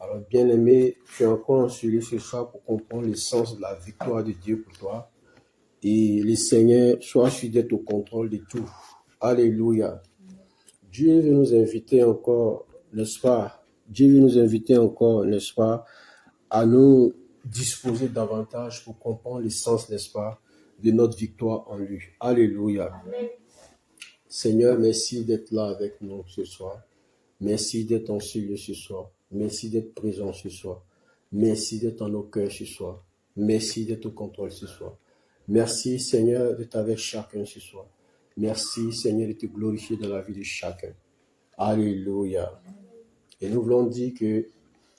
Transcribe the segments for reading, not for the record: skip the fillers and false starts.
Alors, bien-aimé, tu es encore celui ce soir pour comprendre l'essence de la victoire de Dieu pour toi. Et le Seigneur soit fidèle au contrôle de tout. Alléluia. Dieu veut nous inviter encore, n'est-ce pas? Dieu veut nous inviter encore, n'est-ce pas, à nous disposer davantage pour comprendre l'essence, n'est-ce pas, de notre victoire en lui. Alléluia. Amen. Seigneur, merci d'être là avec nous ce soir. Merci d'être en ce lieu ce soir. Merci d'être présent ce soir. Merci d'être en nos cœurs ce soir. Merci d'être au contrôle ce soir. Merci, Seigneur, d'être avec chacun ce soir. Merci, Seigneur, de te glorifier dans la vie de chacun. Alléluia. Et nous voulons dire que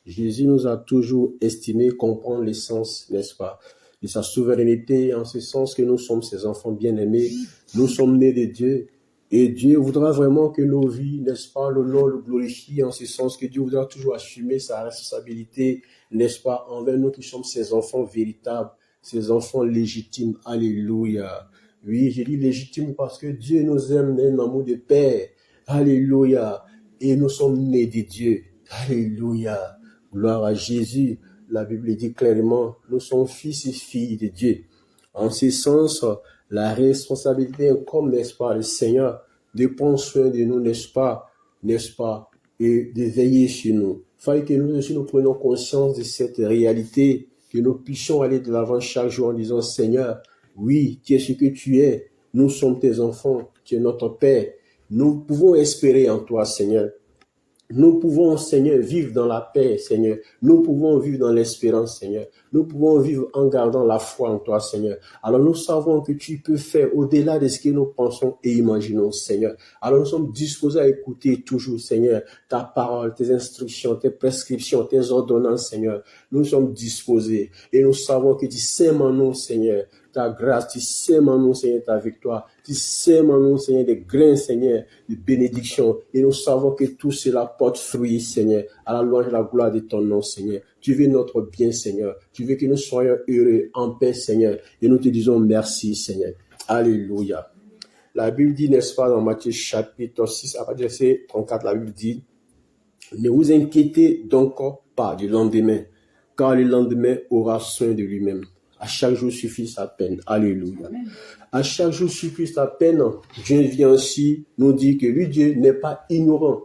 Jésus nous a toujours estimé comprendre l'essence, n'est-ce pas, de sa souveraineté, en ce sens que nous sommes ses enfants bien-aimés. Nous sommes nés de Dieu. Et Dieu voudra vraiment que nos vies, n'est-ce pas, le nom le glorifie, en ce sens que Dieu voudra toujours assumer sa responsabilité, n'est-ce pas, envers nous qui sommes ses enfants véritables, ses enfants légitimes. Alléluia. Oui, je dis légitime parce que Dieu nous aime un amour de Père. Alléluia. Et nous sommes nés de Dieu. Alléluia. Gloire à Jésus. La Bible dit clairement, nous sommes fils et filles de Dieu. En ce sens, la responsabilité incombe, n'est-ce pas, le Seigneur de prendre soin de nous, n'est-ce pas, et de veiller sur nous. Il fallait que nous aussi nous prenions conscience de cette réalité, que nous puissions aller de l'avant chaque jour en disant, Seigneur, oui, tu es ce que tu es, nous sommes tes enfants, tu es notre Père, nous pouvons espérer en toi, Seigneur. Nous pouvons, Seigneur, vivre dans la paix, Seigneur. Nous pouvons vivre dans l'espérance, Seigneur. Nous pouvons vivre en gardant la foi en toi, Seigneur. Alors nous savons que tu peux faire au-delà de ce que nous pensons et imaginons, Seigneur. Alors nous sommes disposés à écouter toujours, Seigneur, ta parole, tes instructions, tes prescriptions, tes ordonnances, Seigneur. Nous sommes disposés et nous savons que tu sèmes en nous, Seigneur, ta grâce, tu sèmes en nous, Seigneur, ta victoire. Tu sèmes en nous, Seigneur, des grains, Seigneur, de bénédiction. Et nous savons que tout cela porte fruit, Seigneur, à la louange et à la gloire de ton nom, Seigneur. Tu veux notre bien, Seigneur. Tu veux que nous soyons heureux, en paix, Seigneur. Et nous te disons merci, Seigneur. Alléluia. La Bible dit, n'est-ce pas, dans Matthieu chapitre 6, à partir du verset 34, la Bible dit, ne vous inquiétez donc pas du lendemain, car le lendemain aura soin de lui-même. À chaque jour suffit sa peine. Alléluia. À chaque jour suffit sa peine. Dieu vient aussi nous dire que lui, Dieu, n'est pas ignorant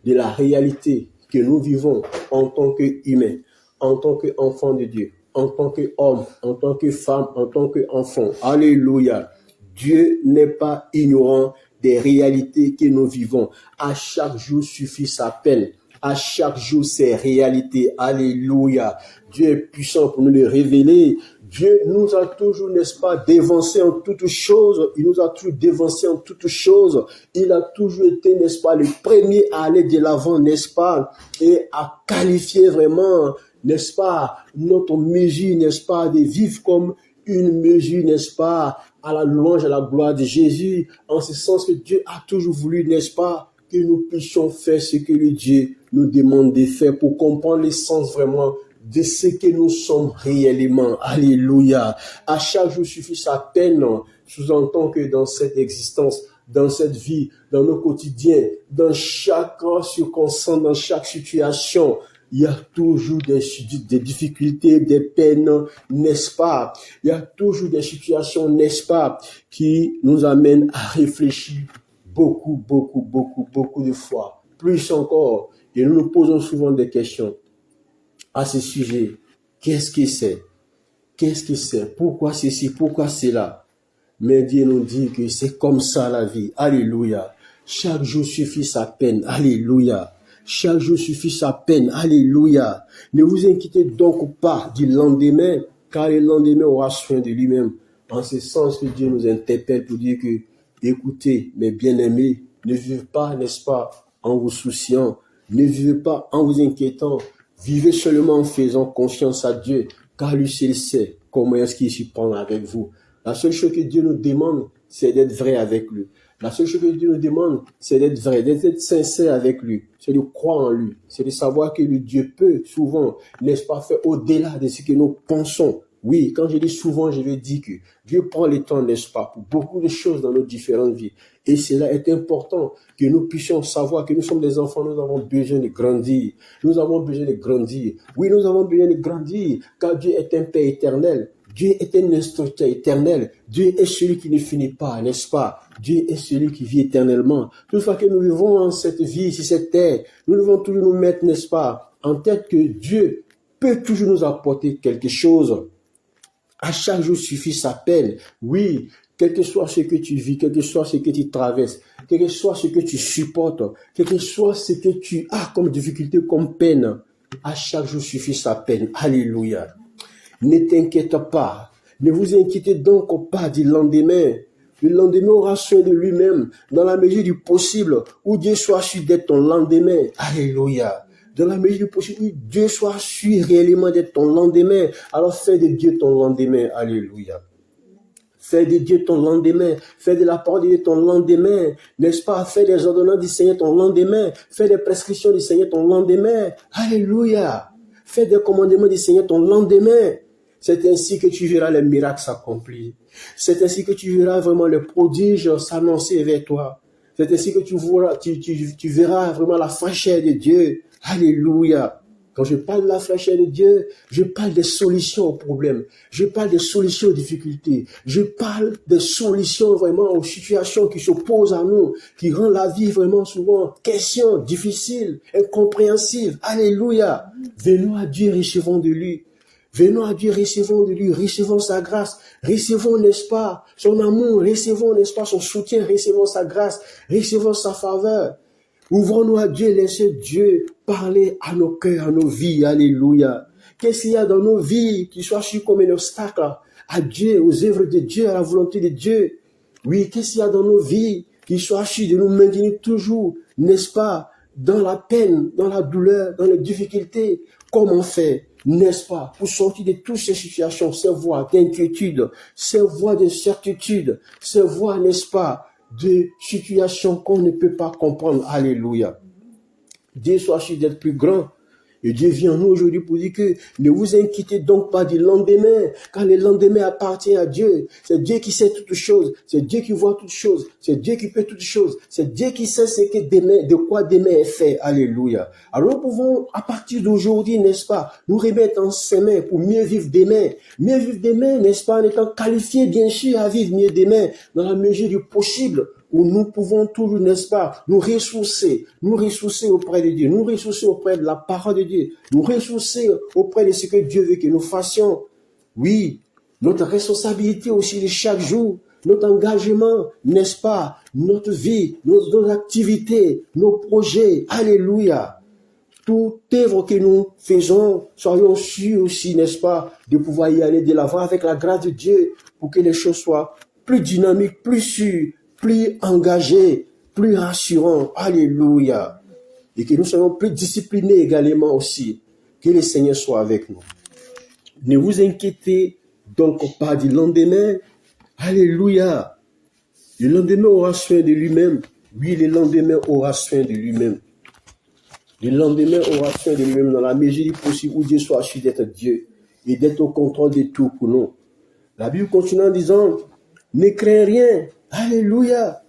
de la réalité que nous vivons en tant qu'humains, en tant qu'enfants de Dieu, en tant qu'hommes, en tant que femmes, en tant qu'enfants. Alléluia. Dieu n'est pas ignorant des réalités que nous vivons. À chaque jour suffit sa peine. À chaque jour, ses réalités. Alléluia. Dieu est puissant pour nous le révéler. Dieu nous a toujours, n'est-ce pas, dévancé en toutes choses. Il nous a toujours dévancé en toutes choses. Il a toujours été, n'est-ce pas, le premier à aller de l'avant, n'est-ce pas, et à qualifier vraiment, n'est-ce pas, notre mesure, n'est-ce pas, de vivre comme une mesure, n'est-ce pas, à la louange, à la gloire de Jésus, en ce sens que Dieu a toujours voulu, n'est-ce pas, que nous puissions faire ce que le Dieu nous demande de faire pour comprendre l'essence vraiment de ce que nous sommes réellement. Alléluia. À chaque jour suffit sa peine. Sous-entend que dans cette existence, dans cette vie, dans nos quotidiens, dans chaque circonstance, dans chaque situation, il y a toujours des difficultés, des peines, n'est-ce pas? Il y a toujours des situations, n'est-ce pas, qui nous amènent à réfléchir beaucoup de fois. Plus encore, et nous nous posons souvent des questions à ce sujet. Qu'est-ce que c'est? Qu'est-ce que c'est? Pourquoi ceci? Pourquoi cela? Mais Dieu nous dit que c'est comme ça la vie. Alléluia. Chaque jour suffit sa peine. Alléluia. Chaque jour suffit sa peine. Alléluia. Ne vous inquiétez donc pas du lendemain, car le lendemain aura soin de lui-même. En ce sens que Dieu nous interpelle pour dire que, écoutez, mes bien-aimés, ne vivez pas, n'est-ce pas, en vous souciant. Ne vivez pas en vous inquiétant. Vivez seulement en faisant confiance à Dieu, car lui seul sait comment est-ce qu'il s'y prend avec vous. La seule chose que Dieu nous demande, c'est d'être vrai avec lui. La seule chose que Dieu nous demande, c'est d'être vrai, d'être sincère avec lui, c'est de croire en lui, c'est de savoir que le Dieu peut souvent, n'est-ce pas, faire au-delà de ce que nous pensons Oui, quand je dis souvent, je veux dire que Dieu prend le temps, n'est-ce pas, pour beaucoup de choses dans nos différentes vies. Et cela est important que nous puissions savoir que nous sommes des enfants, nous avons besoin de grandir. Nous avons besoin de grandir. Oui, nous avons besoin de grandir, car Dieu est un Père éternel. Dieu est un instructeur éternel. Dieu est celui qui ne finit pas, n'est-ce pas? Dieu est celui qui vit éternellement. Toutefois que nous vivons en cette vie, sur cette terre, nous devons toujours nous mettre, n'est-ce pas, en tête que Dieu peut toujours nous apporter quelque chose. À chaque jour suffit sa peine. Oui, quel que soit ce que tu vis, quel que soit ce que tu traverses, quel que soit ce que tu supportes, quel que soit ce que tu as comme difficulté, comme peine, à chaque jour suffit sa peine. Alléluia. Ne t'inquiète pas. Ne vous inquiétez donc pas du lendemain. Le lendemain aura soin de lui-même, dans la mesure du possible, où Dieu soit sûr d'être ton lendemain. Alléluia. Dans la mesure du possible, où Dieu soit sûr réellement d'être ton lendemain. Alors fais de Dieu ton lendemain. Alléluia. Fais de Dieu ton lendemain. Fais de la parole de Dieu ton lendemain. N'est-ce pas? Fais des ordonnances du Seigneur ton lendemain. Fais des prescriptions du Seigneur ton lendemain. Alléluia. Fais des commandements du Seigneur ton lendemain. C'est ainsi que tu verras les miracles s'accomplir. C'est ainsi que tu verras vraiment les prodiges s'annoncer vers toi. C'est ainsi que tu verras vraiment la fraîcheur de Dieu. Alléluia. Quand je parle de la fraîcheur de Dieu, je parle des solutions aux problèmes. Je parle des solutions aux difficultés. Je parle des solutions vraiment aux situations qui s'opposent à nous, qui rendent la vie vraiment souvent question, difficile, incompréhensible. Alléluia. Venons à Dieu, recevons de lui. Venons à Dieu, recevons de lui, recevons sa grâce, recevons, n'est-ce pas, son amour, recevons, n'est-ce pas, son soutien, recevons sa grâce, recevons sa faveur. Ouvrons-nous à Dieu, laissez Dieu parler à nos cœurs, à nos vies. Alléluia. Qu'est-ce qu'il y a dans nos vies qui soit su comme un obstacle à Dieu, aux œuvres de Dieu, à la volonté de Dieu? Oui, qu'est-ce qu'il y a dans nos vies qui soit su de nous maintenir toujours, n'est-ce pas, dans la peine, dans la douleur, dans les difficultés? Comment faire, n'est-ce pas, pour sortir de toutes ces situations, ces voies d'inquiétude, ces voies d'incertitude, ces voies, n'est-ce pas, de situations qu'on ne peut pas comprendre. Alléluia. Dieu soit sûr d'être plus grand. Et Dieu vient à nous aujourd'hui pour dire que ne vous inquiétez donc pas du lendemain, car le lendemain appartient à Dieu. C'est Dieu qui sait toutes choses. C'est Dieu qui voit toutes choses. C'est Dieu qui peut toutes choses. C'est Dieu qui sait ce que demain, de quoi demain est fait. Alléluia. Alors nous pouvons, à partir d'aujourd'hui, n'est-ce pas, nous remettre en ses mains pour mieux vivre demain. Mieux vivre demain, n'est-ce pas, en étant qualifié, bien sûr, à vivre mieux demain, dans la mesure du possible, où nous pouvons toujours, n'est-ce pas, nous ressourcer auprès de Dieu, nous ressourcer auprès de la parole de Dieu, nous ressourcer auprès de ce que Dieu veut que nous fassions. Oui, notre responsabilité aussi de chaque jour, notre engagement, n'est-ce pas, notre vie, nos activités, nos projets. Alléluia. Toute œuvre que nous faisons, soyons sûrs aussi, n'est-ce pas, de pouvoir y aller de l'avant avec la grâce de Dieu pour que les choses soient plus dynamiques, plus sûres, plus engagés, plus rassurants. Alléluia. Et que nous soyons plus disciplinés également aussi. Que le Seigneur soit avec nous. Ne vous inquiétez donc pas du lendemain. Alléluia. Le lendemain aura soin de lui-même. Oui, le lendemain aura soin de lui-même. Le lendemain aura soin de lui-même dans la mesure du possible où Dieu soit sûr d'être Dieu et d'être au contrôle de tout pour nous. La Bible continue en disant, ne crains rien. Alléluia.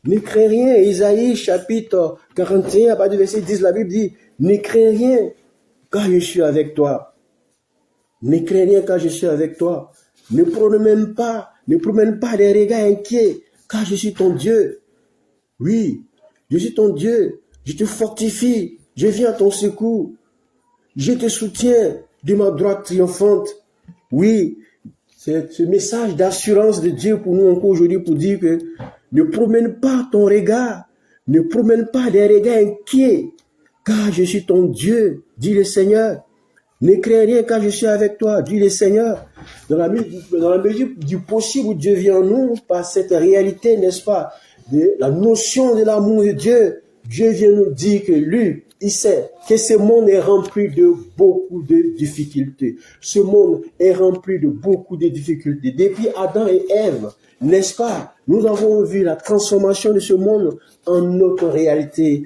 Ne crains rien. Isaïe chapitre 41, à partir du verset 10, la Bible dit, ne crains rien, car je suis avec toi. Ne crains rien, car je suis avec toi. Ne promène pas des regards inquiets, car je suis ton Dieu. Oui, je suis ton Dieu. Je te fortifie. Je viens à ton secours. Je te soutiens de ma droite triomphante. Oui, c'est ce message d'assurance de Dieu pour nous encore aujourd'hui pour dire que ne promène pas ton regard, ne promène pas des regards inquiets, car je suis ton Dieu, dit le Seigneur. Ne crains rien car je suis avec toi, dit le Seigneur. Dans la mesure du possible où Dieu vient en nous, par cette réalité, n'est-ce pas, de la notion de l'amour de Dieu, Dieu vient nous dire que lui, il sait que ce monde est rempli de beaucoup de difficultés. Ce monde est rempli de beaucoup de difficultés. Depuis Adam et Ève, n'est-ce pas, nous avons vu la transformation de ce monde en notre réalité,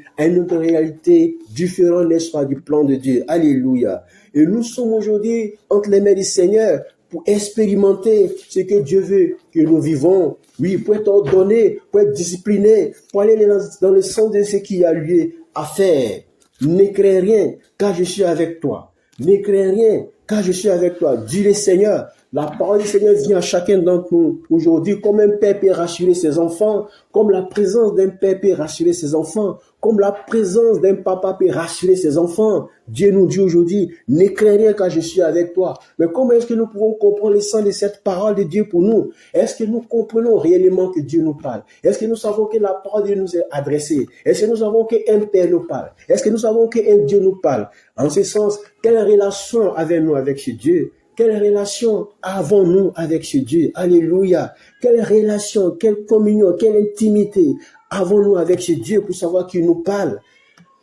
différente, n'est-ce pas, du plan de Dieu. Alléluia. Et nous sommes aujourd'hui entre les mains du Seigneur pour expérimenter ce que Dieu veut que nous vivons. Oui, pour être ordonné, pour être discipliné, pour aller dans le sens de ce qu'il y a lieu à faire. Ne crains rien, car je suis avec toi. Ne crains rien, car je suis avec toi. Dis le Seigneur. La parole du Seigneur vient à chacun d'entre nous aujourd'hui, comme un père peut rassurer ses enfants, comme la présence d'un père peut rassurer ses enfants, comme la présence d'un papa peut rassurer ses enfants. Dieu nous dit aujourd'hui, ne crains rien car je suis avec toi. Mais comment est-ce que nous pouvons comprendre le sens de cette parole de Dieu pour nous? Est-ce que nous comprenons réellement que Dieu nous parle? Est-ce que nous savons que la parole de Dieu nous est adressée? Est-ce que nous savons qu'un Père nous parle? Est-ce que nous savons qu'un Dieu nous parle? En ce sens, quelle relation avons-nous avec ce Dieu? Quelle relation avons-nous avec ce Dieu? Alléluia. Quelle relation, quelle communion, quelle intimité avons-nous avec ce Dieu pour savoir qu'il nous parle?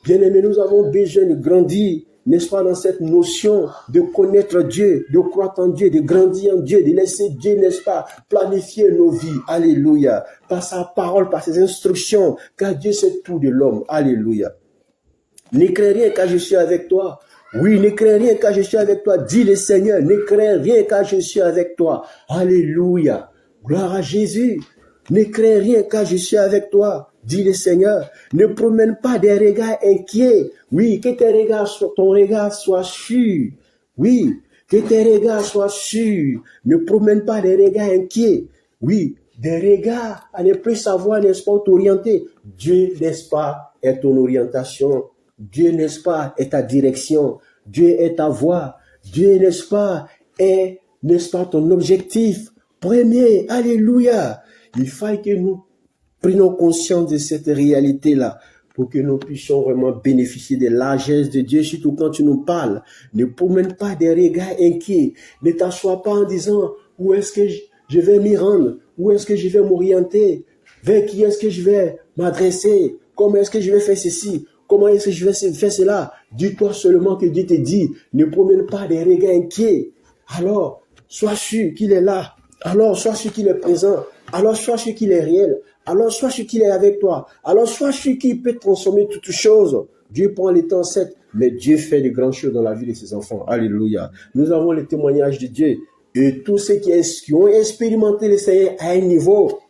Bien-aimés, nous avons besoin de grandir, n'est-ce pas, dans cette notion de connaître Dieu, de croire en Dieu, de grandir en Dieu, de laisser Dieu, n'est-ce pas, planifier nos vies. Alléluia. Par sa parole, par ses instructions, car Dieu sait tout de l'homme. Alléluia. Ne crains rien car je suis avec toi. Oui, ne crains rien car je suis avec toi. Dis le Seigneur, ne crains rien car je suis avec toi. Alléluia. Gloire à Jésus. Ne crains rien car je suis avec toi. Dis le Seigneur. Ne promène pas des regards inquiets. Oui, que ton regard soit sûr. Oui, que tes regards soient sûrs. Ne promène pas des regards inquiets. Oui, des regards à ne plus savoir, n'est-ce pas, t'orienter. Dieu, n'est-ce pas, est ton orientation. Dieu, n'est-ce pas, est ta direction. Dieu est ta voie. Dieu, n'est-ce pas, est, n'est-ce pas, ton objectif premier. Alléluia. Il faut que nous prenions conscience de cette réalité-là pour que nous puissions vraiment bénéficier des largesses de Dieu, surtout quand tu nous parles. Ne promène pas des regards inquiets. Ne t'assois pas en disant où est-ce que je vais m'y rendre, où est-ce que je vais m'orienter, vers qui est-ce que je vais m'adresser, comment est-ce que je vais faire ceci. Comment est-ce que je vais faire cela? Dis-toi seulement que Dieu te dit, ne promène pas des regards inquiets. Alors, sois sûr qu'il est là. Alors, sois sûr qu'il est présent. Alors, sois sûr qu'il est réel. Alors, sois sûr qu'il est avec toi. Alors, sois sûr qu'il peut transformer toutes choses. Dieu prend les temps, certes, mais Dieu fait de grandes choses dans la vie de ses enfants. Alléluia. Nous avons le témoignage de Dieu. Et tous ceux qui ont expérimenté le Seigneur à un niveau,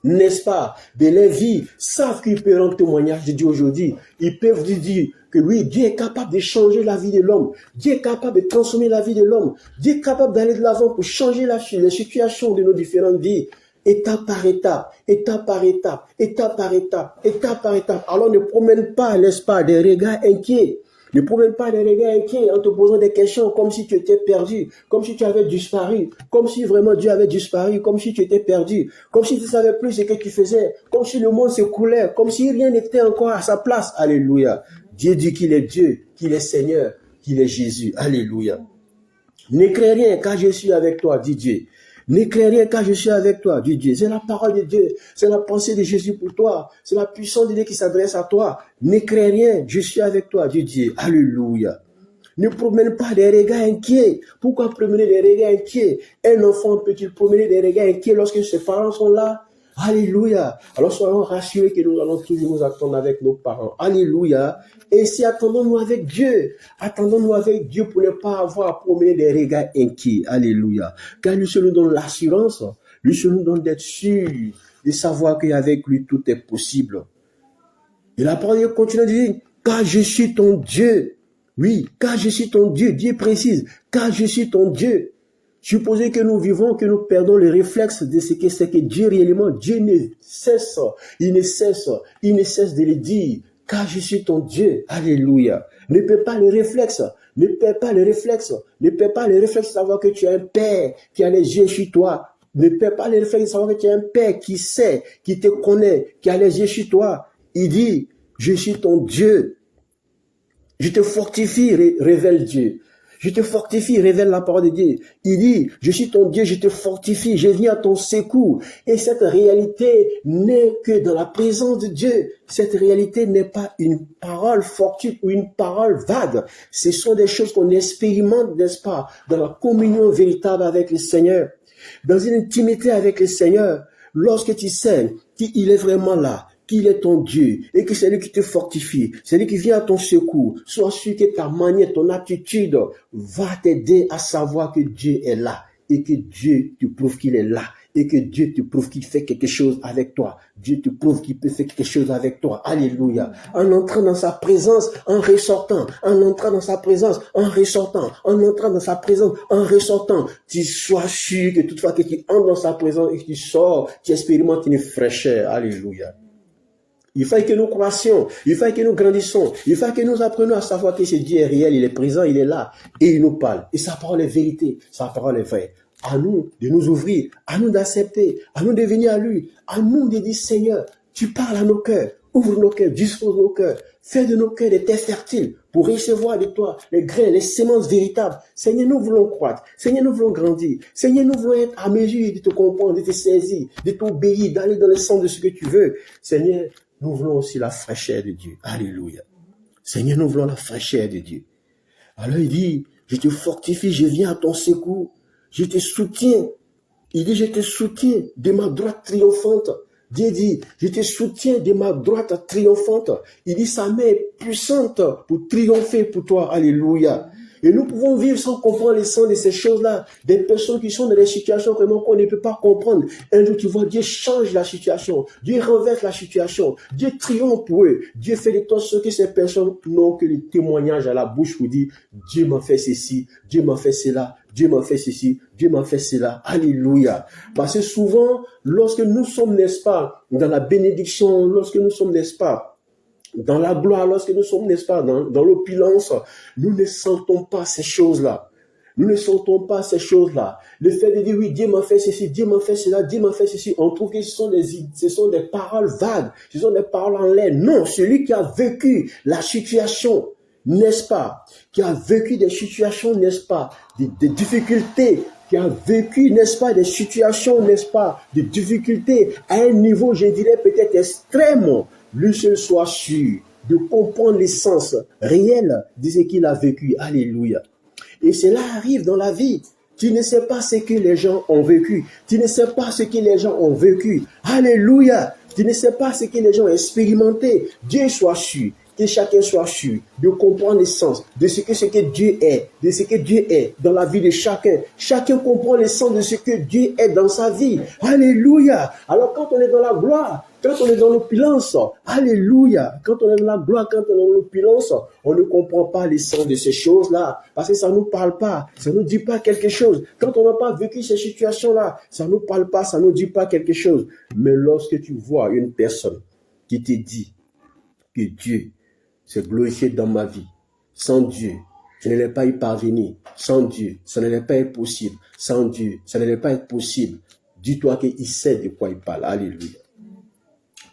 n'est-ce pas, de leur vie, savent qu'ils peuvent rendre témoignage de Dieu aujourd'hui. Ils peuvent dire que oui, Dieu est capable de changer la vie de l'homme. Dieu est capable de transformer la vie de l'homme. Dieu est capable d'aller de l'avant pour changer les situations de nos différentes vies. Étape par étape, étape par étape, étape par étape, étape par étape. Alors ne promène pas, n'est-ce pas, des regards inquiets. Ne promène pas des regards inquiets en te posant des questions comme si tu étais perdu, comme si tu avais disparu, comme si vraiment Dieu avait disparu, comme si tu étais perdu, comme si tu ne savais plus ce que tu faisais, comme si le monde s'écoulait, comme si rien n'était encore à sa place. Alléluia. Dieu dit qu'il est Dieu, qu'il est Seigneur, qu'il est Jésus. Alléluia. Ne crains rien car je suis avec toi, dit Dieu. Ne crains rien car je suis avec toi, dit Dieu. C'est la parole de Dieu. C'est la pensée de Jésus pour toi. C'est la puissance de Dieu qui s'adresse à toi. Ne crains rien, je suis avec toi, dit Dieu. Alléluia. Ne promène pas des regards inquiets. Pourquoi promener des regards inquiets? Un enfant peut-il promener des regards inquiets lorsque ses parents sont là? Alléluia. Alors soyons rassurés que nous allons toujours nous attendre avec nos parents. Alléluia. Et si attendons-nous avec Dieu. Attendons-nous avec Dieu pour ne pas avoir à promener des regards inquiets. Alléluia. Car lui seul nous donne l'assurance. Lui seul nous donne d'être sûr, de savoir qu'avec lui tout est possible. Et la parole continue de dire, car je suis ton Dieu. Oui, car je suis ton Dieu. Dieu précise, car je suis ton Dieu. Supposez que nous vivons, que nous perdons le réflexe de ce que c'est que Dieu réellement. Dieu ne cesse de le dire, car je suis ton Dieu. Alléluia. Ne perds pas le réflexe. Ne perds pas le réflexe. Ne perds pas le réflexe de savoir que tu as un Père qui a les yeux sur toi. Ne perds pas le réflexe de savoir que tu as un Père qui sait, qui te connaît, qui a les yeux sur toi. Il dit, je suis ton Dieu. Je te fortifie, révèle Dieu. Je te fortifie, révèle la parole de Dieu. Il dit, je suis ton Dieu, je te fortifie, je viens à ton secours. Et cette réalité n'est que dans la présence de Dieu. Cette réalité n'est pas une parole fortuite ou une parole vague. Ce sont des choses qu'on expérimente, n'est-ce pas, dans la communion véritable avec le Seigneur. Dans une intimité avec le Seigneur, lorsque tu sais qu'il est vraiment là, qu'il est ton Dieu et que c'est lui qui te fortifie, c'est lui qui vient à ton secours. Sois sûr que ta manière, ton attitude va t'aider à savoir que Dieu est là et que Dieu te prouve qu'il est là et que Dieu te prouve qu'il fait quelque chose avec toi. Dieu te prouve qu'il peut faire quelque chose avec toi. Alléluia. En entrant dans sa présence, en ressortant, en entrant dans sa présence, en ressortant, en entrant dans sa présence, en ressortant, tu sois sûr que toutefois que tu entres dans sa présence et que tu sors, tu expérimentes une fraîcheur. Alléluia. Il faut que nous croissions, il faut que nous grandissons, il faut que nous apprenions à savoir que ce Dieu est réel, il est présent, il est là, et il nous parle. Et sa parole est vérité, sa parole est vraie. À nous de nous ouvrir, à nous d'accepter, à nous de venir à lui, à nous de dire Seigneur, tu parles à nos cœurs, ouvre nos cœurs, dispose nos cœurs, fais de nos cœurs des terres fertiles pour recevoir de toi les grains, les semences véritables. Seigneur, nous voulons croître, Seigneur, nous voulons grandir, Seigneur, nous voulons être à mesure de te comprendre, de te saisir, de t'obéir, d'aller dans le sens de ce que tu veux. Seigneur, nous voulons aussi la fraîcheur de Dieu. Alléluia. Seigneur, nous voulons la fraîcheur de Dieu. Alors il dit, je te fortifie, je viens à ton secours. Je te soutiens. Il dit, je te soutiens de ma droite triomphante. Dieu dit, je te soutiens de ma droite triomphante. Il dit, sa main est puissante pour triompher pour toi. Alléluia. Et nous pouvons vivre sans comprendre les sens de ces choses-là. Des personnes qui sont dans des situations vraiment qu'on ne peut pas comprendre. Un jour, tu vois, Dieu change la situation. Dieu renverse la situation. Dieu triomphe pour eux. Dieu fait de toi ce que ces personnes n'ont que les témoignages à la bouche pour dire, Dieu m'a fait ceci, Dieu m'a fait cela, Dieu m'a fait ceci, Dieu m'a fait cela. Alléluia. Parce que souvent, lorsque nous sommes, n'est-ce pas, dans la bénédiction, lorsque nous sommes, n'est-ce pas, dans la gloire, lorsque nous sommes, n'est-ce pas, dans l'opulence, nous ne sentons pas ces choses-là. Nous ne sentons pas ces choses-là. Le fait de dire, oui, Dieu m'a fait ceci, Dieu m'a fait cela, Dieu m'a fait ceci, on trouve que ce sont des paroles vagues, ce sont des paroles en l'air. Non, celui qui a vécu la situation, n'est-ce pas, qui a vécu des situations, n'est-ce pas, des difficultés, qui a vécu, n'est-ce pas, des situations, n'est-ce pas, de difficultés à un niveau, je dirais, peut-être extrême, lui seul soit sûr de comprendre l'essence réelle de ce qu'il a vécu. Alléluia. Et cela arrive dans la vie. Tu ne sais pas ce que les gens ont vécu. Tu ne sais pas ce que les gens ont vécu. Alléluia. Tu ne sais pas ce que les gens ont expérimenté. Dieu soit sûr. Que chacun soit sûr de comprendre l'essence de ce que Dieu est, de ce que Dieu est dans la vie de chacun. Chacun comprend l'essence de ce que Dieu est dans sa vie. Alléluia. Alors quand on est dans la gloire, quand on est dans l'opulence, alléluia. Quand on est dans la gloire, quand on est dans l'opulence, on ne comprend pas l'essence de ces choses-là. Parce que ça ne nous parle pas. Ça ne nous dit pas quelque chose. Quand on n'a pas vécu ces situations-là, ça ne nous parle pas, ça ne nous dit pas quelque chose. Mais lorsque tu vois une personne qui te dit que Dieu s'est glorifié dans ma vie, sans Dieu, je n'allais pas y parvenir. Sans Dieu, ça n'allait pas être possible. Sans Dieu, ça n'allait pas être possible. Dis-toi qu'il sait de quoi il parle. Alléluia.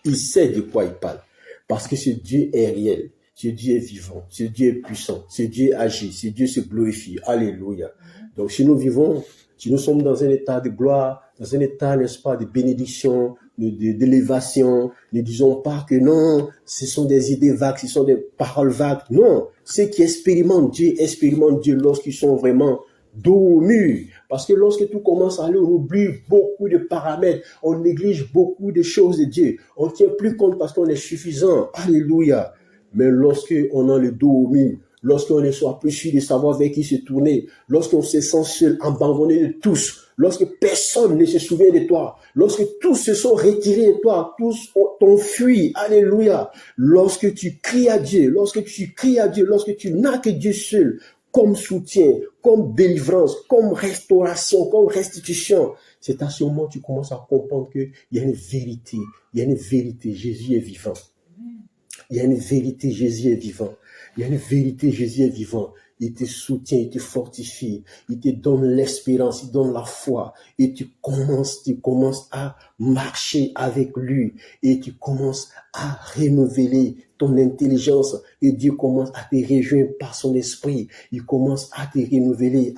Il sait de quoi il parle. Parce que ce Dieu est réel. Ce Dieu est vivant. Ce Dieu est puissant. Ce Dieu agit. Ce Dieu se glorifie. Alléluia. Donc si nous vivons, si nous sommes dans un état de gloire, dans un état, n'est-ce pas, de bénédiction, d'élévation, ne disons pas que non, ce sont des idées vagues, ce sont des paroles vagues. Non, ceux qui expérimentent Dieu lorsqu'ils sont vraiment dos au mur. Parce que lorsque tout commence à aller, on oublie beaucoup de paramètres, on néglige beaucoup de choses de Dieu. On ne tient plus compte parce qu'on est suffisant. Alléluia. Mais lorsque on a le dos au mur, lorsqu'on ne soit plus sûr de savoir vers qui se tourner, lorsqu'on se sent seul, abandonné de tous, lorsque personne ne se souvient de toi, lorsque tous se sont retirés de toi, tous t'ont fui, alléluia, lorsque tu cries à Dieu, lorsque tu n'as que Dieu seul, comme soutien, comme délivrance, comme restauration, comme restitution, c'est à ce moment que tu commences à comprendre qu'il y a une vérité, Jésus est vivant. Il y a une vérité, Jésus est vivant. Il y a une vérité, Jésus est vivant. Il te soutient, il te fortifie, il te donne l'espérance, il donne la foi. Et tu commences à marcher avec lui. Et tu commences à renouveler ton intelligence. Et Dieu commence à te rejoindre par son esprit. Il commence à te renouveler,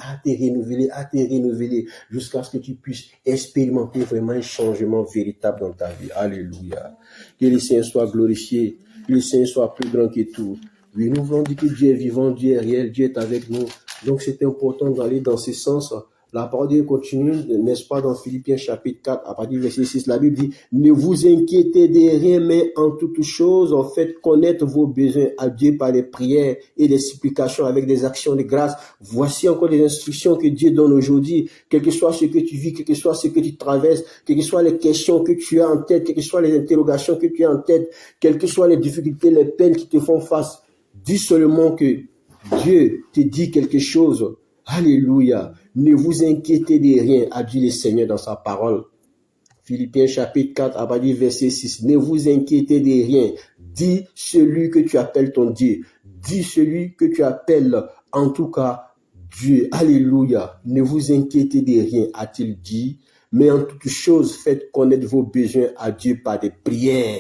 jusqu'à ce que tu puisses expérimenter vraiment un changement véritable dans ta vie. Alléluia. Que le Seigneur soit glorifié. Que le Seigneur soit plus grand que tout. Oui, nous voulons dire que Dieu est vivant, Dieu est réel, Dieu est avec nous. Donc c'est important d'aller dans ce sens La parole de Dieu continue, n'est-ce pas, dans Philippiens chapitre 4, à partir du verset 6, la Bible dit, ne vous inquiétez de rien, mais en toutes choses, faites connaître vos besoins à Dieu par les prières et les supplications avec des actions de grâce. Voici encore les instructions que Dieu donne aujourd'hui, quel que soit ce que tu vis, quel que soit ce que tu traverses, quelles que soient les questions que tu as en tête, quelles que soient les interrogations que tu as en tête, quelles que soient les difficultés, les peines qui te font face. Dis seulement que Dieu te dit quelque chose. Alléluia. Ne vous inquiétez de rien, a dit le Seigneur dans sa parole. Philippiens chapitre 4, à partir du verset 6. Ne vous inquiétez de rien. Dis celui que tu appelles ton Dieu. Dis celui que tu appelles, en tout cas, Dieu. Alléluia. Ne vous inquiétez de rien, a-t-il dit. Mais en toute chose, faites connaître vos besoins à Dieu par des prières.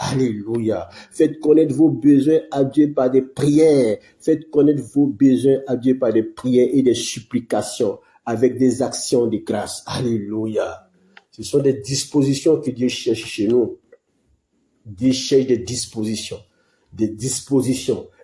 Alléluia. Faites connaître vos besoins à Dieu par des prières. Faites connaître vos besoins à Dieu par des prières et des supplications avec des actions de grâce. Alléluia. Ce sont des dispositions que Dieu cherche chez nous. Dieu cherche des dispositions.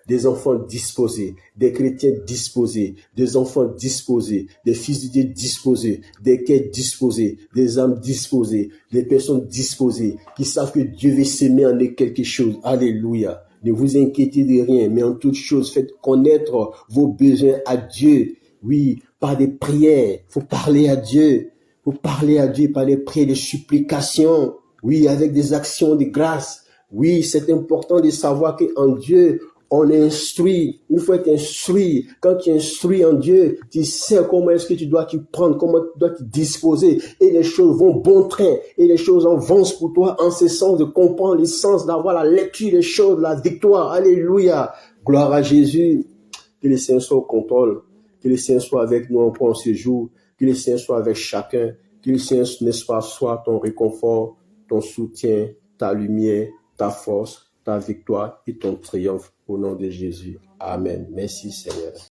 Des enfants disposés, des chrétiens disposés, des enfants disposés, des fils de Dieu disposés, des quêtes disposés, des âmes disposées, des personnes disposées, qui savent que Dieu veut s'aimer en eux quelque chose. Alléluia. Ne vous inquiétez de rien, mais en toute chose, faites connaître vos besoins à Dieu. Oui, par des prières. Faut parler à Dieu. Faut parler à Dieu par des prières, des supplications. Oui, avec des actions de grâce. Oui, c'est important de savoir qu'en Dieu, on est instruit. Il faut être instruit. Quand tu es instruit en Dieu, tu sais comment est-ce que tu dois t'y prendre, comment tu dois te disposer. Et les choses vont bon train. Et les choses avancent pour toi en ce sens de comprendre le sens, d'avoir la lecture des choses, la victoire. Alléluia. Gloire à Jésus. Que le Seigneur soit au contrôle. Que le Seigneur soit avec nous encore en ce jour. Que le Seigneur soit avec chacun. Que le Seigneur, n'est-ce pas, soit ton réconfort, ton soutien, ta lumière, ta force, ta victoire et ton triomphe au nom de Jésus. Amen. Merci Seigneur.